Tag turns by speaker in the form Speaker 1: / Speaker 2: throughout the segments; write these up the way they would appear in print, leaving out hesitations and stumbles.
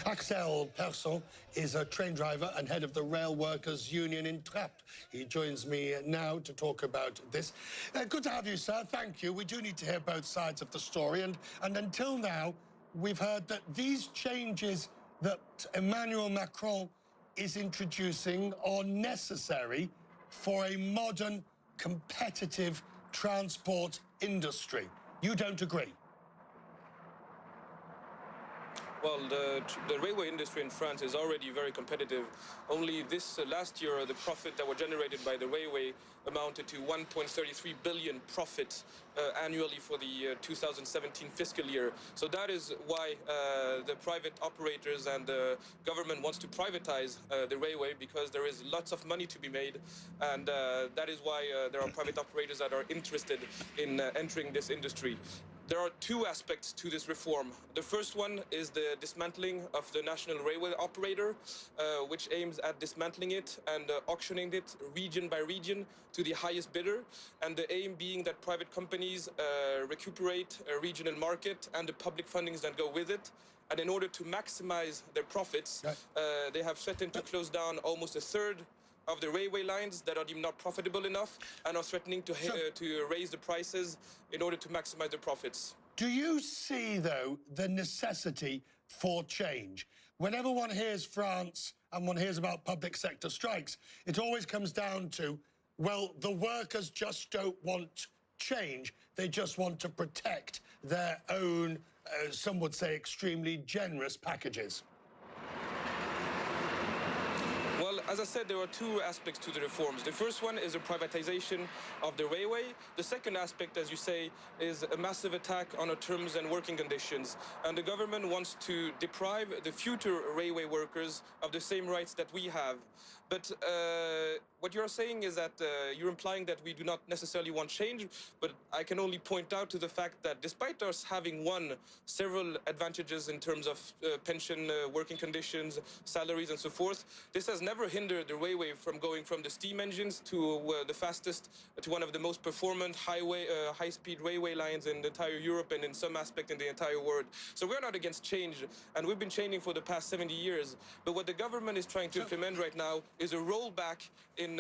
Speaker 1: Axel Persson is a train driver and head of the Rail Workers Union in Trappes. He joins me now to talk about this. Good to have you, sir. Thank you. We do need to hear both sides of the story. And until now, we've heard that these changes that Emmanuel Macron is introducing are necessary for a modern, competitive transport industry. You don't agree?
Speaker 2: Well, the railway industry in France is already very competitive. Only this last year, the profit that were generated by the railway amounted to 1.33 billion profit annually for the 2017 fiscal year. So that is why the private operators and the government wants to privatize the railway, because there is lots of money to be made. And that is why there are private operators that are interested in entering this industry. There are two aspects to this reform. The first one is the dismantling of the national railway operator, which aims at dismantling it and auctioning it region by region to the highest bidder. And the aim being that private companies recuperate a regional market and the public fundings that go with it. And in order to maximize their profits, they have threatened to close down almost a third of the railway lines that are deemed not profitable enough and are threatening to raise the prices in order to maximize the profits.
Speaker 1: Do you see, though, the necessity for change? Whenever one hears France and one hears about public sector strikes, it always comes down to, well, the workers just don't want change. They just want to protect their own, some would say, extremely generous packages.
Speaker 2: Well, as I said, there are two aspects to the reforms. The first one is a privatization of the railway. The second aspect, as you say, is a massive attack on our terms and working conditions. And the government wants to deprive the future railway workers of the same rights that we have. But what you're saying is that you're implying that we do not necessarily want change, but I can only point out to the fact that despite us having won several advantages in terms of pension, working conditions, salaries, and so forth, this has never hindered the railway from going from the steam engines to the fastest, to one of the most performant high-speed railway lines in the entire Europe and in some aspect in the entire world. So we're not against change, and we've been changing for the past 70 years. But what the government is trying to implement right now is a rollback in...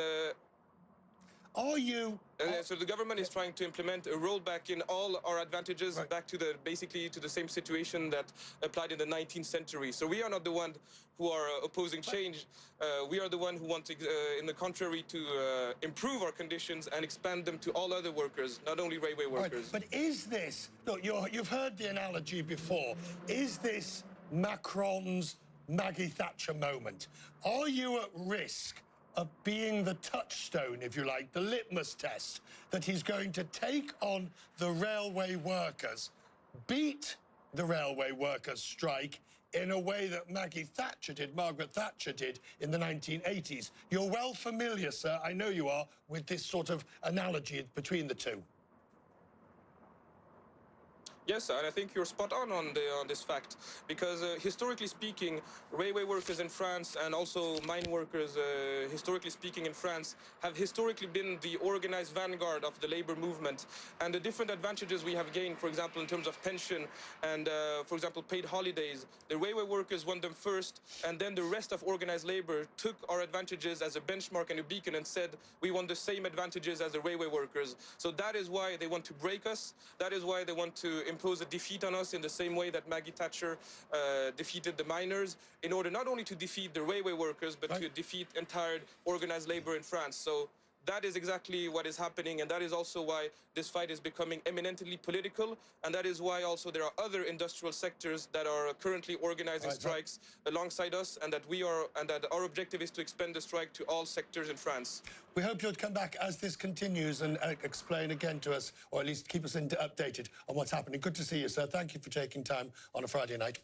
Speaker 2: So the government is trying to implement a rollback in all our advantages back to basically to the same situation that applied in the 19th century. So we are not the one who are opposing change. We are the one who want to, in the contrary, to improve our conditions and expand them to all other workers, not only railway workers.
Speaker 1: But is this, look, you've heard the analogy before, is this Macron's Maggie Thatcher moment? Are you at risk of being the touchstone, if you like, the litmus test, that he's going to take on the railway workers, beat the railway workers' strike in a way that Maggie Thatcher did, Margaret Thatcher did, in the 1980s? You're well familiar, sir, I know you are, with this sort of analogy between the two.
Speaker 2: Yes, and I think you're spot on this fact, because historically speaking, railway workers in France and also mine workers, historically speaking in France, have historically been the organized vanguard of the labor movement. And the different advantages we have gained, for example, in terms of pension and, for example, paid holidays, the railway workers won them first, and then the rest of organized labor took our advantages as a benchmark and a beacon and said, we want the same advantages as the railway workers. So that is why they want to break us. That is why they want to impose a defeat on us in the same way that Maggie Thatcher defeated the miners, in order not only to defeat the railway workers, but to defeat entire organized labor in France. So that is exactly what is happening, and that is also why this fight is becoming eminently political, and that is why also there are other industrial sectors that are currently organizing strikes alongside us, and that our objective is to expand the strike to all sectors in France.
Speaker 1: We hope you'll come back as this continues and explain again to us, or at least keep us updated on what's happening. Good to see you, sir. Thank you for taking time on a Friday night.